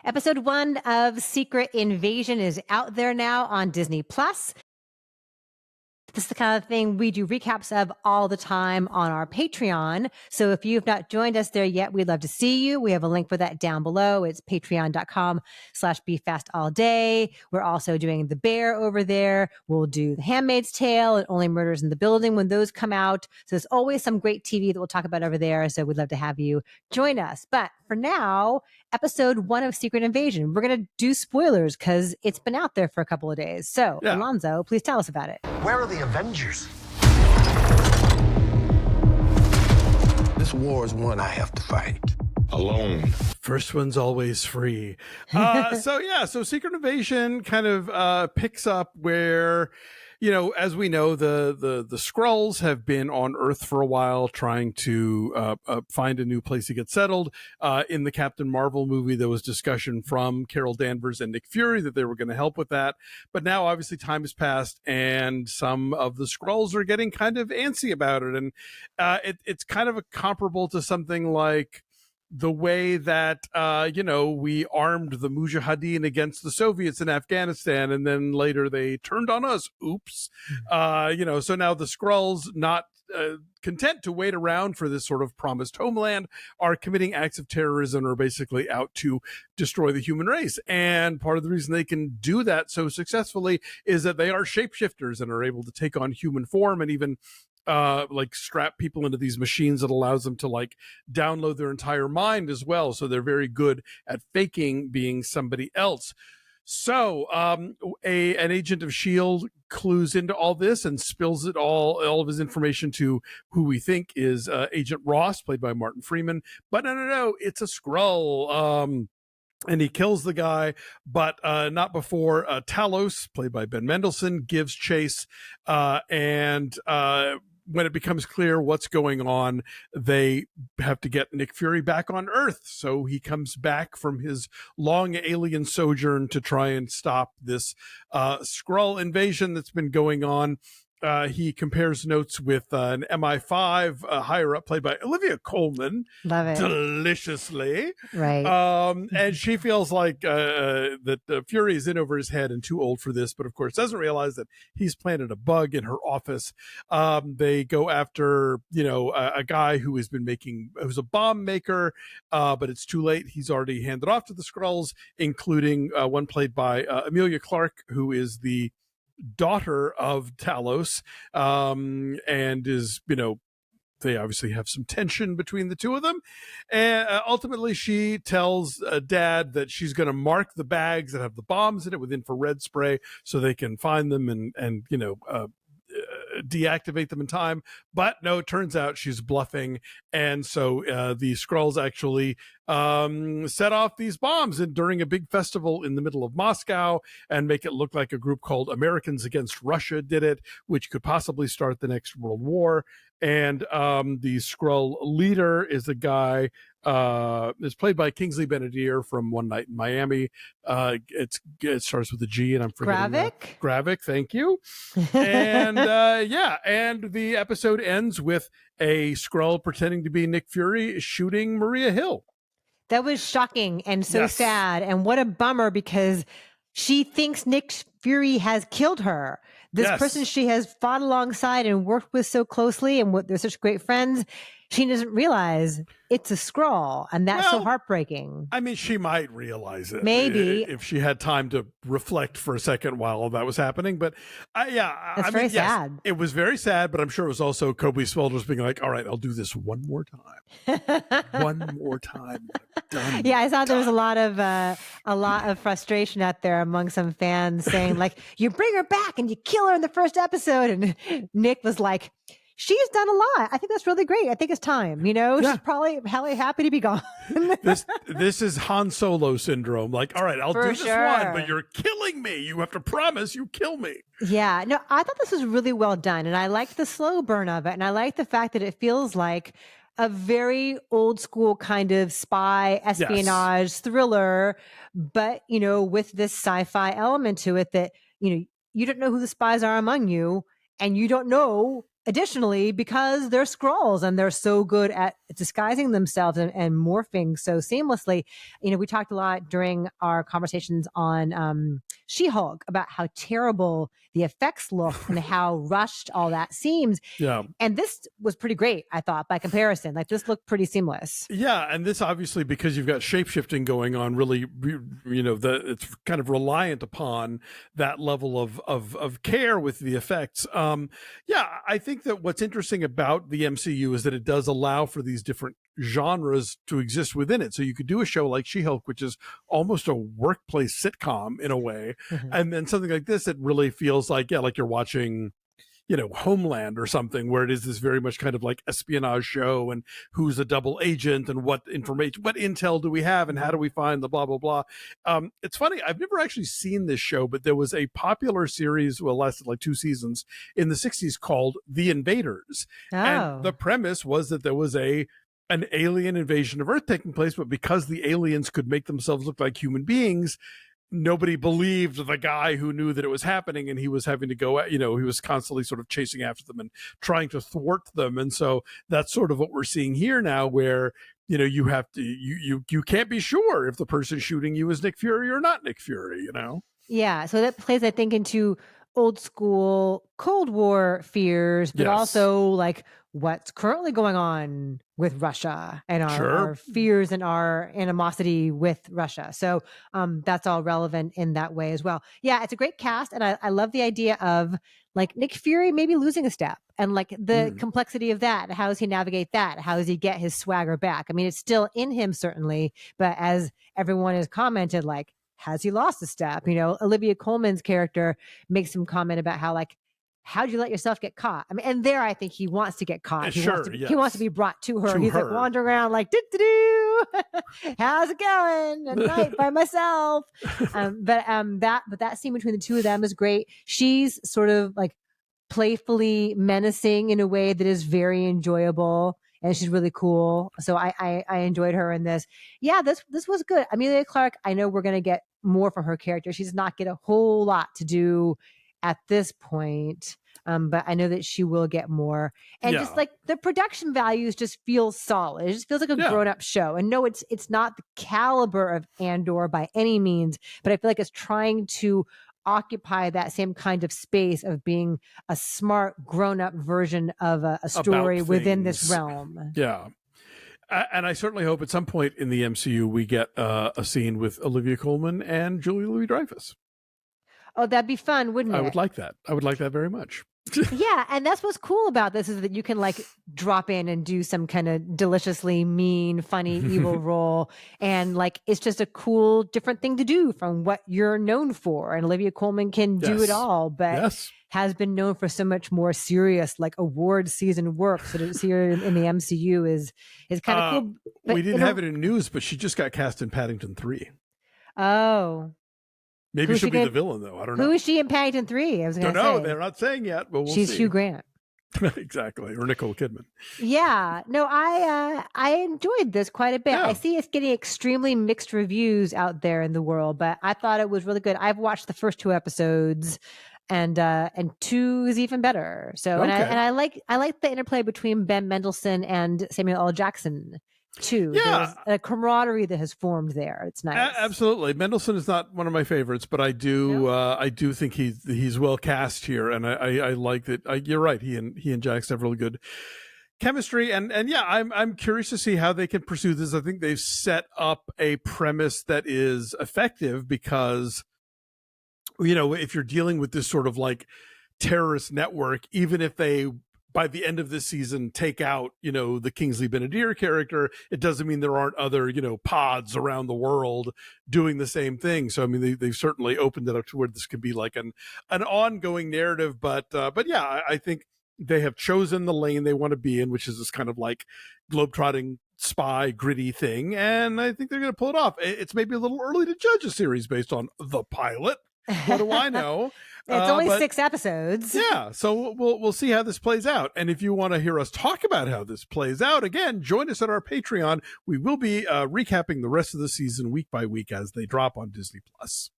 Episode 1 of Secret Invasion is out there now on Disney Plus. This is the kind of thing we do recaps of all the time on our Patreon. So if you've not joined us there yet, we'd love to see you. We have a link for that down below. It's patreon.com/BeFastAllDay. We're also doing The Bear over there. We'll do The Handmaid's Tale and Only Murders in the Building when those come out. So there's always some great TV that we'll talk about over there. So we'd love to have you join us. But for now, episode 1 of Secret Invasion, we're going to do spoilers because it's been out there for a couple of days. So Alonzo, please tell us about it. Where are the Avengers? This war is one I have to fight alone. First one's always free. So Secret Invasion kind of picks up where, as we know, the Skrulls have been on Earth for a while trying to find a new place to get settled. In the Captain Marvel movie, there was discussion from Carol Danvers and Nick Fury that they were going to help with that. But now, obviously, time has passed, and some of the Skrulls are getting kind of antsy about it. And it's kind of comparable to something like the way that, we armed the Mujahideen against the Soviets in Afghanistan, and then later they turned on us. Oops. So now the Skrulls, not content to wait around for this sort of promised homeland, are committing acts of terrorism, or basically out to destroy the human race. And part of the reason they can do that so successfully is that they are shapeshifters and are able to take on human form and even strap people into these machines that allows them to download their entire mind as well. So they're very good at faking being somebody else. So an agent of S.H.I.E.L.D. clues into all this and spills it all of his information to who we think is Agent Ross, played by Martin Freeman. But no, it's a Skrull. And he kills the guy, but not before Talos, played by Ben Mendelsohn, gives chase. When it becomes clear what's going on, they have to get Nick Fury back on Earth. So he comes back from his long alien sojourn to try and stop this Skrull invasion that's been going on. He compares notes with an MI5 higher up, played by Olivia Colman. Love it. Deliciously. Right. And she feels like that Fury is in over his head and too old for this, but of course doesn't realize that he's planted a bug in her office. They go after, a guy who's a bomb maker, but it's too late. He's already handed off to the Skrulls, including one played by Emilia Clarke, who is the daughter of Talos, and is, they obviously have some tension between the two of them. And ultimately she tells Dad that she's going to mark the bags that have the bombs in it with infrared spray so they can find them and deactivate them in time. But no, it turns out she's bluffing, and so the Skrulls actually set off these bombs during a big festival in the middle of Moscow and make it look like a group called Americans Against Russia did it, which could possibly start the next World War. And the Skrull leader is a guy is played by Kingsley Ben-Adir from One Night in Miami. It starts with a G, and I'm forgetting Gravik. Thank you. And and the episode ends with a Skrull pretending to be Nick Fury shooting Maria Hill. That was shocking and so sad, and what a bummer, because she thinks Nick Fury has killed her. This person she has fought alongside and worked with so closely, and they're such great friends. She doesn't realize it's a Skrull, and that's so heartbreaking. I mean, she might realize it. Maybe. If she had time to reflect for a second while all that was happening. But it's very sad. It was very sad, but I'm sure it was also Kobe Smulders being like, all right, I'll do this one more time. One more time. Done. Yeah, I saw there was a lot of frustration out there among some fans saying, like, you bring her back and you kill her in the first episode. And Nick was like, she's done a lot. I think that's really great. I think it's time. She's probably happy to be gone. This is Han Solo syndrome. Like, all right, I'll do this one, but you're killing me. You have to promise you kill me. Yeah, no, I thought this was really well done, and I liked the slow burn of it, and I like the fact that it feels like a very old school kind of spy espionage thriller, but with this sci-fi element to it that you don't know who the spies are among you. And you don't know additionally, because they're Skrulls and they're so good at disguising themselves and morphing so seamlessly. We talked a lot during our conversations on She-Hulk about how terrible the effects look and how rushed all that seems. Yeah. And this was pretty great, I thought, by comparison. Like, this looked pretty seamless. Yeah, and this obviously, because you've got shapeshifting going on, really, it's kind of reliant upon that level of care with the effects. Yeah, I think that what's interesting about the MCU is that it does allow for these different genres to exist within it. So you could do a show like She-Hulk, which is almost a workplace sitcom in a way, and then something like this that really feels like, like you're watching Homeland or something, where it is this very much kind of like espionage show, and who's a double agent, and what information, what intel do we have, and how do we find the blah, blah, blah. It's funny, I've never actually seen this show, but there was a popular series, well, lasted like 2 seasons in the 60s called The Invaders. And the premise was that there was an alien invasion of Earth taking place, but because the aliens could make themselves look like human beings, nobody believed the guy who knew that it was happening, and he was having to go, he was constantly sort of chasing after them and trying to thwart them. And so that's sort of what we're seeing here now, where you have to, you can't be sure if the person shooting you is Nick Fury or not Nick Fury. Yeah, so that plays, I think, into old school Cold War fears, but also like what's currently going on with Russia and our fears and our animosity with Russia. So that's all relevant in that way as well. Yeah, it's a great cast. And I love the idea of like Nick Fury maybe losing a step, and like the complexity of that. How does he navigate that? How does he get his swagger back? I mean, it's still in him, certainly. But as everyone has commented, like, has he lost a step? Olivia Colman's character makes some comment about how, like, how'd you let yourself get caught? I mean, and there, I think he wants to get caught. He wants to be brought to her. He's like wandering around like, do how's it going? A night by myself. But that scene between the two of them is great. She's sort of like playfully menacing in a way that is very enjoyable. And she's really cool. So I enjoyed her in this. Yeah, this was good. Emilia Clarke, I know we're going to get more from her character. She does not get a whole lot to do at this point. But I know that she will get more. And just like the production values just feel solid. It just feels like a grown-up show. And no, it's not the caliber of Andor by any means, but I feel like it's trying to occupy that same kind of space of being a smart grown-up version of a story within this realm. Yeah. And I certainly hope at some point in the MCU we get a scene with Olivia Colman and Julia Louis-Dreyfus. Oh, that'd be fun, wouldn't it? I would like that. I would like that very much. Yeah, and that's what's cool about this, is that you can like drop in and do some kind of deliciously mean, funny, evil role, and like it's just a cool, different thing to do from what you're known for. And Olivia Colman can do it all, but has been known for so much more serious, like award season work. So to see her in the MCU is kind of cool. But we didn't have it in news, but she just got cast in Paddington 3. Oh. Maybe she'll be the villain, though. I don't know. Who is she in Paddington 3? I was going to say. Don't know. They're not saying yet, but we'll see. She's Hugh Grant. Exactly. Or Nicole Kidman. Yeah. No, I enjoyed this quite a bit. Yeah. I see it's getting extremely mixed reviews out there in the world, but I thought it was really good. I've watched the first 2 episodes, and 2 is even better. So, and I like the interplay between Ben Mendelsohn and Samuel L. Jackson too. Yeah. There's a camaraderie that has formed there. It's nice. Absolutely. Mendelsohn is not one of my favorites, but I do think he's well cast here, and I like that. You're right. He and Jax have really good chemistry, and yeah, I'm curious to see how they can pursue this. I think they've set up a premise that is effective, because if you're dealing with this sort of like terrorist network, even if they by the end of this season take out the Kingsley Ben-Adir character, it doesn't mean there aren't other pods around the world doing the same thing. So I mean, they've certainly opened it up to where this could be like an ongoing narrative. But yeah, I think they have chosen the lane they want to be in, which is this kind of like globetrotting spy gritty thing, and I think they're going to pull it off. It's maybe a little early to judge a series based on the pilot. What do I know? It's only 6 episodes. Yeah, so we'll see how this plays out. And if you want to hear us talk about how this plays out, again, join us at our Patreon. We will be recapping the rest of the season week by week as they drop on Disney Plus.